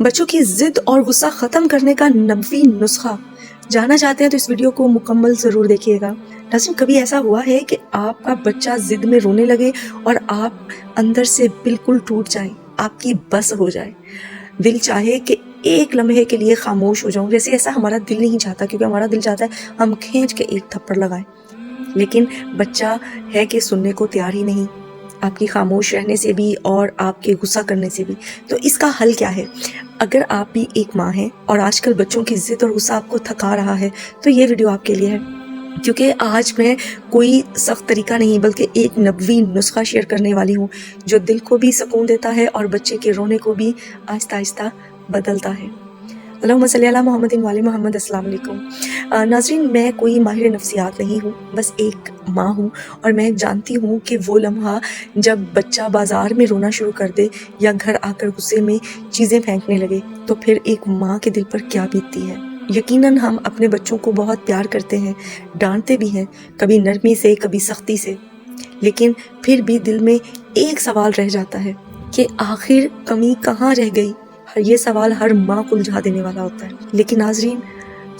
بچوں کی ضد اور غصہ ختم کرنے کا نبوی نسخہ جاننا چاہتے ہیں تو اس ویڈیو کو مکمل ضرور دیکھیے گا۔ ناظرین، کبھی ایسا ہوا ہے کہ آپ کا بچہ ضد میں رونے لگے اور آپ اندر سے بالکل ٹوٹ جائیں، آپ کی بس ہو جائے، دل چاہے کہ ایک لمحے کے لیے خاموش ہو جاؤں؟ ویسے ایسا ہمارا دل نہیں چاہتا، کیونکہ ہمارا دل چاہتا ہے ہم کھینچ کے ایک تھپڑ لگائیں، لیکن بچہ ہے کہ سننے کو تیار ہی نہیں، آپ کی خاموش رہنے سے بھی اور آپ کے غصہ کرنے سے بھی۔ تو اس کا حل کیا ہے؟ اگر آپ بھی ایک ماں ہیں اور آج کل بچوں کی ضد اور غصہ آپ کو تھکا رہا ہے تو یہ ویڈیو آپ کے لیے ہے، کیونکہ آج میں کوئی سخت طریقہ نہیں بلکہ ایک نبوی نسخہ شیئر کرنے والی ہوں جو دل کو بھی سکون دیتا ہے اور بچے کے رونے کو بھی آہستہ آہستہ بدلتا ہے۔ اللہم صلی علی محمد وعلی محمد۔ السلام علیکم ناظرین، میں کوئی ماہر نفسیات نہیں ہوں، بس ایک ماں ہوں، اور میں جانتی ہوں کہ وہ لمحہ جب بچہ بازار میں رونا شروع کر دے یا گھر آ کر غصے میں چیزیں پھینکنے لگے تو پھر ایک ماں کے دل پر کیا بیتتی ہے۔ یقیناً ہم اپنے بچوں کو بہت پیار کرتے ہیں، ڈانٹتے بھی ہیں، کبھی نرمی سے کبھی سختی سے، لیکن پھر بھی دل میں ایک سوال رہ جاتا ہے کہ آخر کمی کہاں رہ گئی۔ یہ سوال ہر ماں کو الجھا دینے والا ہوتا ہے، لیکن ناظرین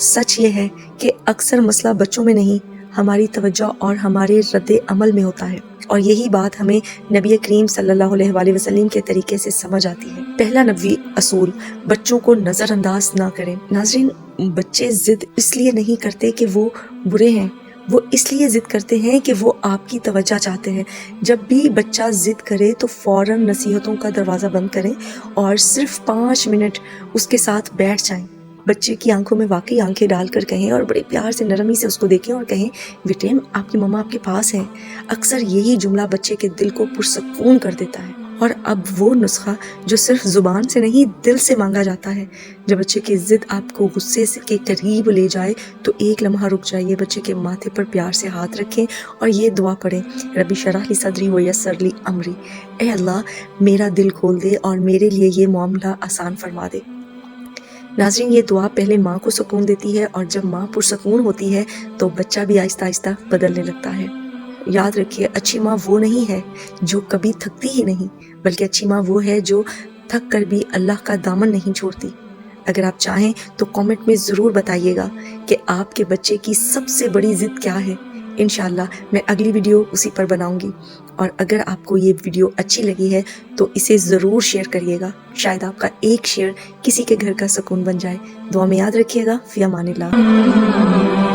سچ یہ ہے کہ اکثر مسئلہ بچوں میں نہیں، ہماری توجہ اور ہمارے رد عمل میں ہوتا ہے، اور یہی بات ہمیں نبی کریم صلی اللہ علیہ وآلہ وسلم کے طریقے سے سمجھ آتی ہے۔ پہلا نبوی اصول، بچوں کو نظر انداز نہ کریں۔ ناظرین، بچے ضد اس لیے نہیں کرتے کہ وہ برے ہیں، وہ اس لیے ضد کرتے ہیں کہ وہ آپ کی توجہ چاہتے ہیں۔ جب بھی بچہ ضد کرے تو فوراً نصیحتوں کا دروازہ بند کریں اور صرف 5 منٹ اس کے ساتھ بیٹھ جائیں۔ بچے کی آنکھوں میں واقعی آنکھیں ڈال کر کہیں اور بڑے پیار سے نرمی سے اس کو دیکھیں اور کہیں بیٹے آپ کی ماما آپ کے پاس ہے۔ اکثر یہی جملہ بچے کے دل کو پرسکون کر دیتا ہے۔ اور اب وہ نسخہ جو صرف زبان سے نہیں دل سے مانگا جاتا ہے۔ جب بچے کی ضد آپ کو غصے کے قریب لے جائے تو ایک لمحہ رک جائیے، بچے کے ماتھے پر پیار سے ہاتھ رکھیں اور یہ دعا پڑھیں، ربی شرح لی صدری ویسر لی امری، اے اللہ میرا دل کھول دے اور میرے لیے یہ معاملہ آسان فرما دے۔ ناظرین، یہ دعا پہلے ماں کو سکون دیتی ہے، اور جب ماں پرسکون ہوتی ہے تو بچہ بھی آہستہ آہستہ بدلنے لگتا ہے۔ یاد رکھیے، اچھی ماں وہ نہیں ہے جو کبھی تھکتی ہی نہیں، بلکہ اچھی ماں وہ ہے جو تھک کر بھی اللہ کا دامن نہیں چھوڑتی۔ اگر آپ چاہیں تو کامنٹ میں ضرور بتائیے گا کہ آپ کے بچے کی سب سے بڑی ضد کیا ہے۔ انشاءاللہ میں اگلی ویڈیو اسی پر بناؤں گی، اور اگر آپ کو یہ ویڈیو اچھی لگی ہے تو اسے ضرور شیئر کریے گا، شاید آپ کا ایک شیئر کسی کے گھر کا سکون بن جائے۔ دعا میں یاد رکھیے گا۔ فی امان اللہ۔